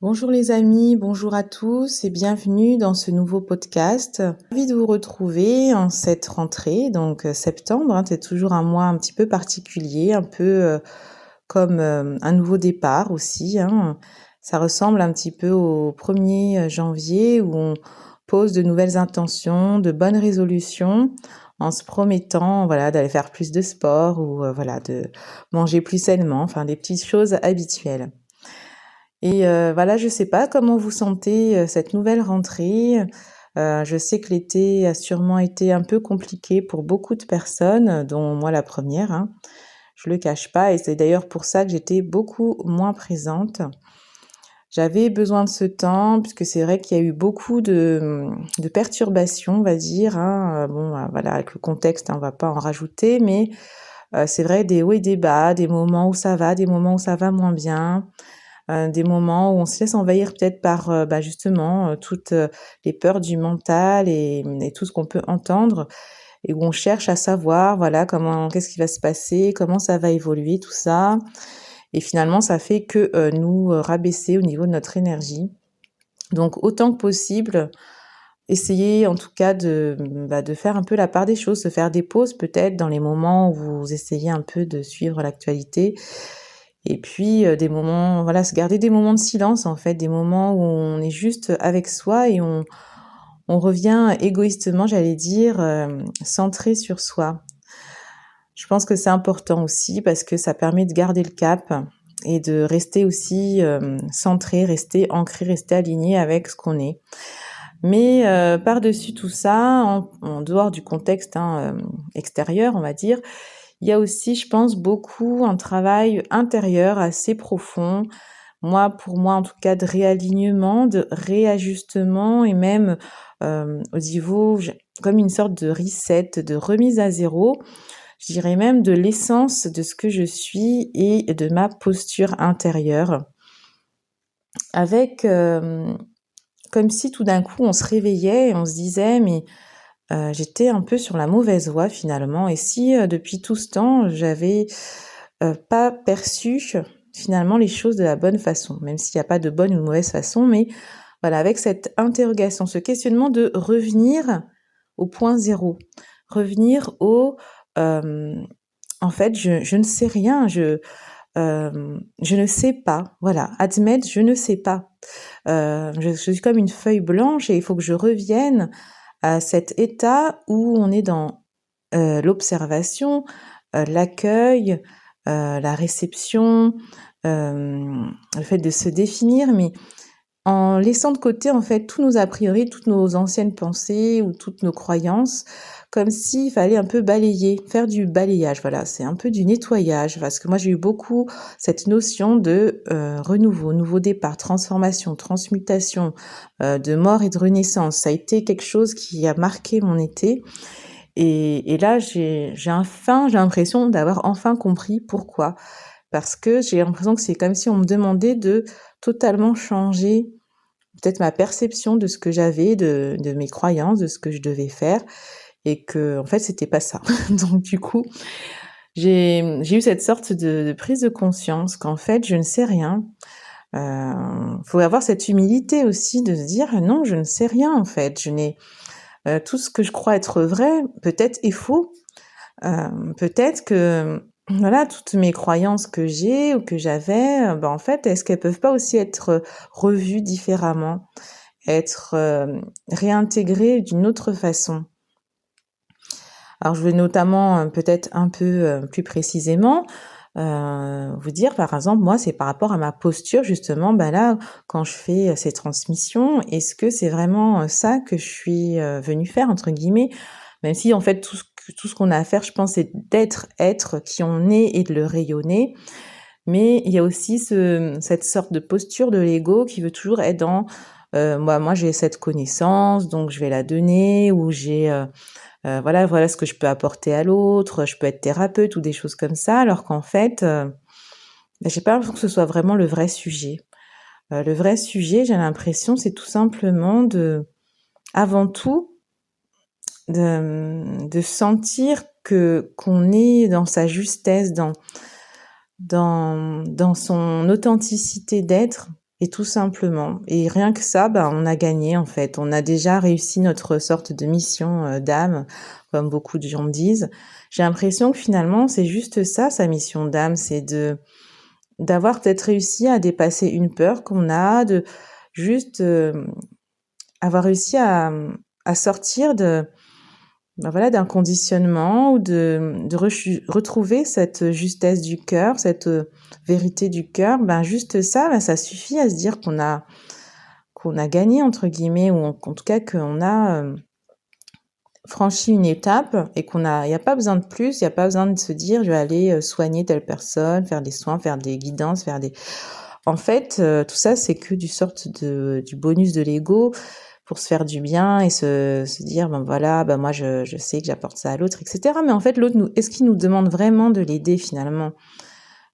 Bonjour les amis, bonjour à tous et bienvenue dans ce nouveau podcast. Ravi de vous retrouver en cette rentrée, donc septembre, c'est toujours un mois un petit peu particulier, un peu comme un nouveau départ aussi. Ça ressemble un petit peu au 1er janvier où on pose de nouvelles intentions, de bonnes résolutions en se promettant voilà, d'aller faire plus de sport ou voilà, de manger plus sainement, enfin des petites choses habituelles. Et voilà, je sais pas comment vous sentez cette nouvelle rentrée. Je sais que l'été a sûrement été un peu compliqué pour beaucoup de personnes, dont moi la première, hein. Je le cache pas et c'est d'ailleurs pour ça que j'étais beaucoup moins présente. J'avais besoin de ce temps puisque c'est vrai qu'il y a eu beaucoup de perturbations, on va dire, hein. Bon, voilà, avec le contexte, on va pas en rajouter, mais c'est vrai des hauts et des bas, des moments où ça va, des moments où ça va moins bien. Des moments où on se laisse envahir peut-être par, justement, toutes, les peurs du mental et tout ce qu'on peut entendre et où on cherche à savoir, voilà, qu'est-ce qui va se passer, comment ça va évoluer, tout ça et finalement ça fait que, nous, rabaisser au niveau de notre énergie. Donc autant que possible, essayer en tout cas de faire un peu la part des choses, se faire des pauses peut-être dans les moments où vous essayez un peu de suivre l'actualité et puis, des moments voilà, se garder des moments de silence, en fait, des moments où on est juste avec soi et on revient égoïstement, j'allais dire, centré sur soi. Je pense que c'est important aussi parce que ça permet de garder le cap et de rester aussi, centré, rester ancré, rester aligné avec ce qu'on est. Mais, par-dessus tout ça, en dehors du contexte, extérieur, on va dire, il y a aussi, je pense, beaucoup un travail intérieur assez profond. Pour moi, en tout cas, de réalignement, de réajustement et même, au niveau comme une sorte de reset, de remise à zéro. Je dirais même de l'essence de ce que je suis et de ma posture intérieure. Avec, comme si tout d'un coup on se réveillait et on se disait: «Mais, j'étais un peu sur la mauvaise voie finalement et si, depuis tout ce temps j'avais, pas perçu finalement les choses de la bonne façon?» Même s'il y a pas de bonne ou de mauvaise façon, mais voilà, avec cette interrogation, ce questionnement de revenir au point zéro, revenir au, hem, en fait je ne sais rien, je ne sais pas, voilà, admettre je ne sais pas. Je suis comme une feuille blanche et il faut que je revienne à cet état où on est dans, l'observation, l'accueil, la réception, le fait de se définir, mais en laissant de côté, en fait, tous nos a priori, toutes nos anciennes pensées ou toutes nos croyances, comme s'il fallait un peu balayer, faire du balayage, voilà, c'est un peu du nettoyage. Parce que moi, j'ai eu beaucoup cette notion de, renouveau, nouveau départ, transformation, transmutation, de mort et de renaissance. Ça a été quelque chose qui a marqué mon été et là, j'ai l'impression d'avoir enfin compris pourquoi. Parce que j'ai l'impression que c'est comme si on me demandait de totalement changer peut-être ma perception de ce que j'avais, de mes croyances, de ce que je devais faire et que en fait, c'était pas ça. Donc du coup, j'ai eu cette sorte de prise de conscience qu'en fait, je ne sais rien. Faut avoir cette humilité aussi de se dire: «Non, je ne sais rien en fait. Je n'ai tout ce que je crois être vrai, peut-être est faux». Peut-être que, voilà, toutes mes croyances que j'ai ou que j'avais, en fait, est-ce qu'elles peuvent pas aussi être, revues différemment? Être, réintégrées d'une autre façon? Alors je vais notamment, peut-être un peu, plus précisément, vous dire par exemple, moi, c'est par rapport à ma posture justement, là, quand je fais, ces transmissions, est-ce que c'est vraiment, ça que je suis, venue faire entre guillemets? Même si en fait tout ce qu'on a à faire, je pense, c'est être qui on est et de le rayonner. Mais il y a aussi cette sorte de posture de l'ego qui veut toujours être dans, moi j'ai cette connaissance donc je vais la donner ou voilà ce que je peux apporter à l'autre, je peux être thérapeute ou des choses comme ça alors qu'en fait, j'ai pas l'impression que ce soit vraiment le vrai sujet. Le vrai sujet, j'ai l'impression, c'est tout simplement avant tout, de sentir qu'on est dans sa justesse, dans son authenticité d'être et tout simplement. Et rien que ça, on a gagné en fait. On a déjà réussi notre sorte de mission d'âme, comme beaucoup de gens me disent. J'ai l'impression que finalement, c'est juste ça, sa mission d'âme, c'est d'avoir peut-être réussi à dépasser une peur qu'on a, de juste avoir réussi à sortir voilà, d'un conditionnement ou de retrouver cette justesse du cœur, cette vérité du cœur. Juste ça, ça suffit à se dire qu'on a gagné entre guillemets, ou en tout cas qu'on a franchi une étape et il n'y a pas besoin de plus, il n'y a pas besoin de se dire je vais aller soigner telle personne, faire des soins, faire des guidances, En fait, tout ça c'est que du bonus de l'ego pour se faire du bien et se dire voilà, moi je sais que j'apporte ça à l'autre, etc. Mais en fait l'autre est-ce qu'il nous demande vraiment de l'aider finalement?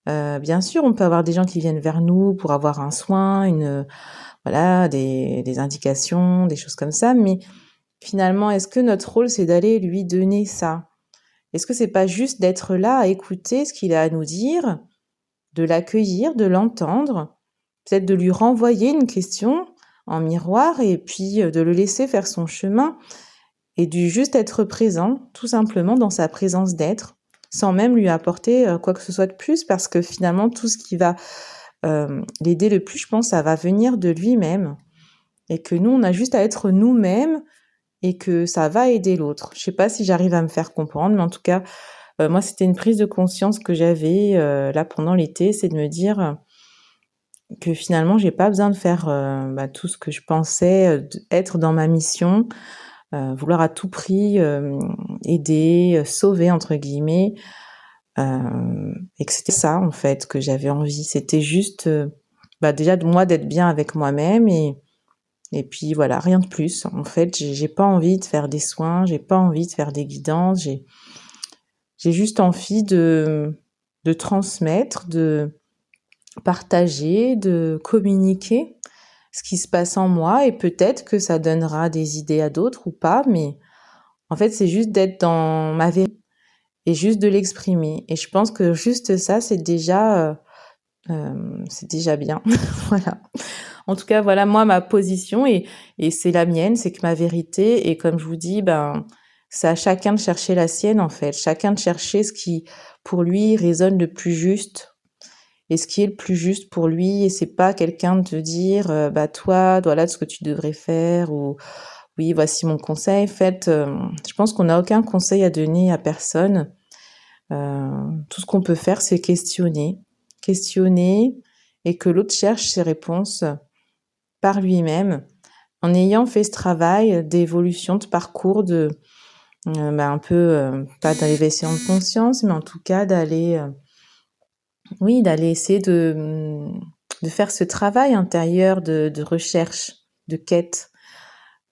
Bien sûr, on peut avoir des gens qui viennent vers nous pour avoir un soin, voilà, des indications, des choses comme ça, mais finalement, est-ce que notre rôle, c'est d'aller lui donner ça? Est-ce que c'est pas juste d'être là à écouter ce qu'il a à nous dire, de l'accueillir, de l'entendre, peut-être de lui renvoyer une question en miroir et puis de le laisser faire son chemin et du juste être présent, tout simplement dans sa présence d'être, sans même lui apporter quoi que ce soit de plus, parce que finalement, tout ce qui va l'aider le plus, je pense, ça va venir de lui-même et que nous, on a juste à être nous-mêmes et que ça va aider l'autre. Je sais pas si j'arrive à me faire comprendre, mais en tout cas, moi, c'était une prise de conscience que j'avais là pendant l'été, c'est de me dire que finalement, j'ai pas besoin de faire tout ce que je pensais être dans ma mission, vouloir à tout prix aider, sauver entre guillemets, et que c'était ça en fait que j'avais envie. C'était juste déjà de moi d'être bien avec moi-même et puis voilà, rien de plus. En fait, j'ai pas envie de faire des soins, j'ai pas envie de faire des guidances, j'ai juste envie de transmettre, de partager, de communiquer ce qui se passe en moi et peut-être que ça donnera des idées à d'autres ou pas, mais en fait, c'est juste d'être dans ma vérité et juste de l'exprimer. Et je pense que juste ça, c'est déjà bien. Voilà. En tout cas, voilà, moi, ma position, et c'est la mienne, c'est que ma vérité, et comme je vous dis, c'est à chacun de chercher la sienne, en fait. Chacun de chercher ce qui, pour lui, résonne le plus juste, et ce qui est le plus juste pour lui, et c'est pas quelqu'un de te dire, toi, voilà ce que tu devrais faire, ou oui, voici mon conseil. En fait, je pense qu'on n'a aucun conseil à donner à personne. Tout ce qu'on peut faire, c'est questionner, et que l'autre cherche ses réponses par lui-même, en ayant fait ce travail d'évolution, de parcours, un peu, pas d'élévation de conscience, mais en tout cas d'aller essayer de faire ce travail intérieur de recherche, de quête.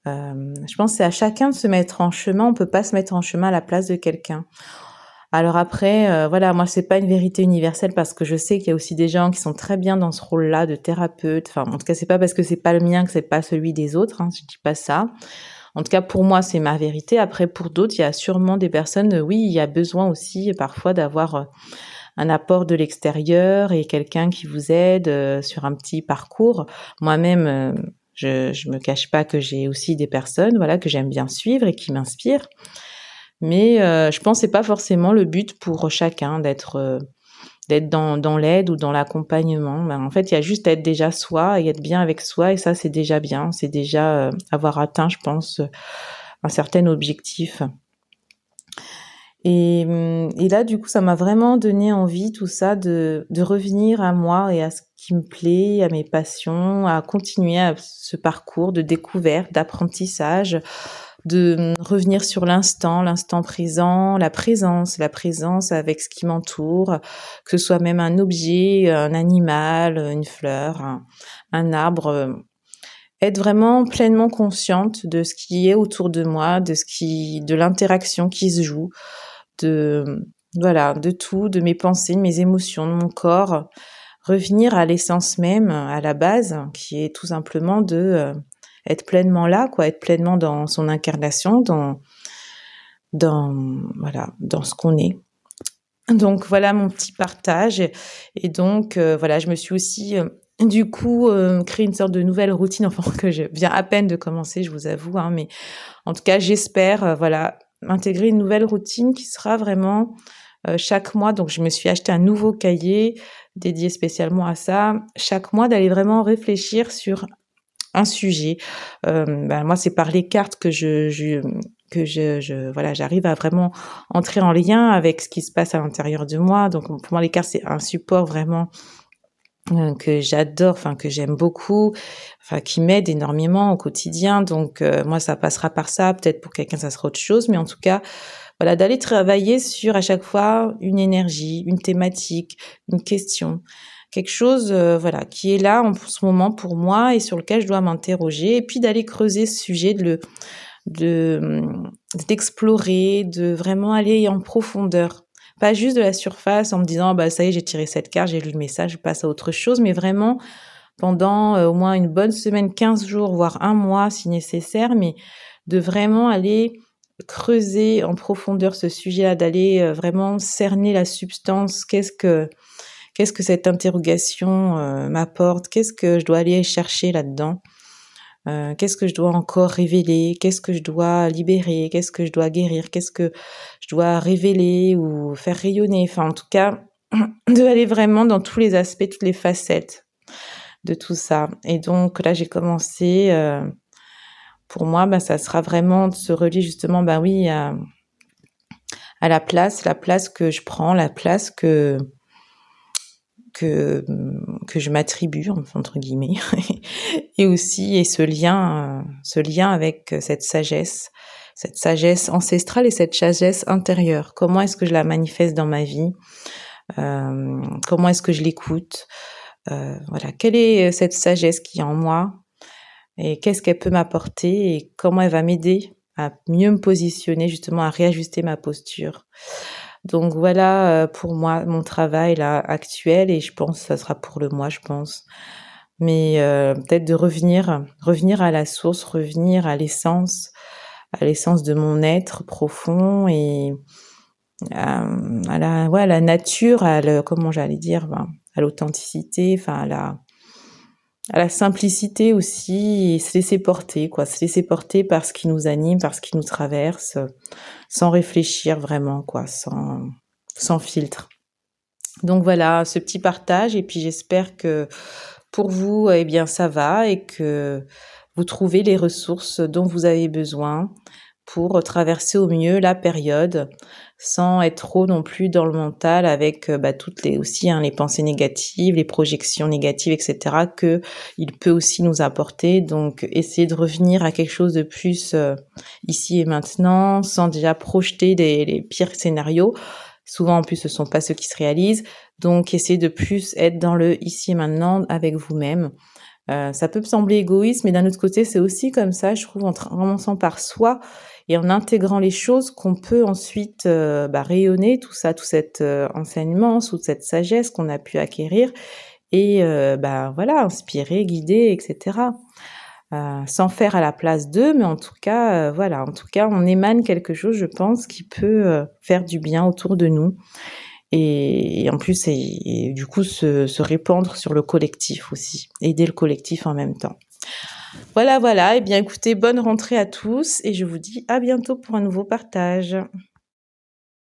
Je pense que c'est à chacun de se mettre en chemin. On peut pas se mettre en chemin à la place de quelqu'un. Alors après, voilà, moi c'est pas une vérité universelle parce que je sais qu'il y a aussi des gens qui sont très bien dans ce rôle-là de thérapeute. Enfin, en tout cas, c'est pas parce que c'est pas le mien que c'est pas celui des autres, hein, je dis pas ça. En tout cas, pour moi, c'est ma vérité. Après, pour d'autres, il y a sûrement des personnes, oui, il y a besoin aussi parfois d'avoir un apport de l'extérieur et quelqu'un qui vous aide sur un petit parcours. Moi-même, je me cache pas que j'ai aussi des personnes, voilà, que j'aime bien suivre et qui m'inspirent. Mais je pense que c'est pas forcément le but pour chacun d'être dans l'aide ou dans l'accompagnement. En fait, il y a juste à être déjà soi et être bien avec soi, et ça, c'est déjà bien. C'est déjà avoir atteint, je pense, un certain objectif. Et là, du coup, ça m'a vraiment donné envie, tout ça, de revenir à moi et à ce qui me plaît, à mes passions, à continuer à ce parcours de découverte, d'apprentissage, de revenir sur l'instant présent, la présence avec ce qui m'entoure, que ce soit même un objet, un animal, une fleur, un arbre, être vraiment pleinement consciente de ce qui est autour de moi, de l'interaction qui se joue, voilà, de tout, de mes pensées, de mes émotions, de mon corps, revenir à l'essence même, à la base, qui est tout simplement être pleinement là, quoi, être pleinement dans son incarnation, voilà, dans ce qu'on est. Donc voilà mon petit partage, et donc voilà, je me suis aussi Du coup, créer une sorte de nouvelle routine, enfin que je viens à peine de commencer, je vous avoue, hein, mais en tout cas, j'espère, voilà, intégrer une nouvelle routine qui sera vraiment, chaque mois. Donc je me suis acheté un nouveau cahier dédié spécialement à ça. Chaque mois, d'aller vraiment réfléchir sur un sujet. Moi, c'est par les cartes que voilà, j'arrive à vraiment entrer en lien avec ce qui se passe à l'intérieur de moi. Donc pour moi, les cartes, c'est un support vraiment que j'adore, enfin que j'aime beaucoup, enfin qui m'aide énormément au quotidien. Donc moi, ça passera par ça. Peut-être pour quelqu'un, ça sera autre chose, mais en tout cas, voilà, d'aller travailler sur à chaque fois une énergie, une thématique, une question, quelque chose, voilà, qui est là en ce moment pour moi et sur lequel je dois m'interroger. Et puis d'aller creuser ce sujet, d'explorer, de vraiment aller en profondeur. Pas juste de la surface en me disant: «Bah, ça y est, j'ai tiré cette carte, j'ai lu le message, je passe à autre chose», mais vraiment pendant, au moins une bonne semaine, 15 jours, voire un mois si nécessaire, mais de vraiment aller creuser en profondeur ce sujet-là, d'aller, vraiment cerner la substance. Qu'est-ce que cette interrogation, m'apporte? Qu'est-ce que je dois aller chercher là-dedans? Qu'est-ce que je dois encore révéler? Qu'est-ce que je dois libérer? Qu'est-ce que je dois guérir? Qu'est-ce que je dois révéler ou faire rayonner? Enfin, en tout cas, d'aller vraiment dans tous les aspects, toutes les facettes de tout ça. Et donc là, j'ai commencé, pour moi, ça sera vraiment de se relier justement, oui, à la place que je prends, la place que je m'attribue, entre guillemets, et aussi ce lien avec cette sagesse ancestrale et cette sagesse intérieure. Comment est-ce que je la manifeste dans ma vie? Comment est-ce que je l'écoute? Voilà, quelle est cette sagesse qui est en moi et qu'est-ce qu'elle peut m'apporter et comment elle va m'aider à mieux me positionner, justement à réajuster ma posture. Donc voilà, pour moi, mon travail là actuel et je pense que ça sera pour le mois, je pense. Mais peut-être de revenir à la source, revenir à l'essence de mon être profond et à la ouais, à la nature, à le comment j'allais dire? À l'authenticité, enfin à la simplicité aussi et se laisser porter quoi, se laisser porter par ce qui nous anime, par ce qui nous traverse, sans réfléchir vraiment quoi, sans filtre. Donc voilà, ce petit partage et puis j'espère que pour vous, eh bien ça va et que vous trouvez les ressources dont vous avez besoin pour traverser au mieux la période, sans être trop non plus dans le mental avec, toutes les aussi, hein, les pensées négatives, les projections négatives et cetera qu'il peut aussi nous apporter. Donc essayer de revenir à quelque chose de plus, ici et maintenant, sans déjà projeter les pires scénarios. Souvent en plus ce sont pas ceux qui se réalisent, donc essayer de plus être dans le ici et maintenant avec vous-même. Ça peut sembler égoïste, mais d'un autre côté, c'est aussi comme ça, je trouve, en commençant par soi et en intégrant les choses qu'on peut ensuite, rayonner tout ça, tout cet, enseignement, toute cette sagesse qu'on a pu acquérir et voilà, inspirer, guider et cetera. Sans faire à la place d'eux, mais en tout cas, voilà, en tout cas, on émane quelque chose, je pense, qui peut, faire du bien autour de nous et en plus et du coup se répandre sur le collectif aussi, aider le collectif en même temps. Voilà, voilà, et bien écoutez, bonne rentrée à tous et je vous dis à bientôt pour un nouveau partage.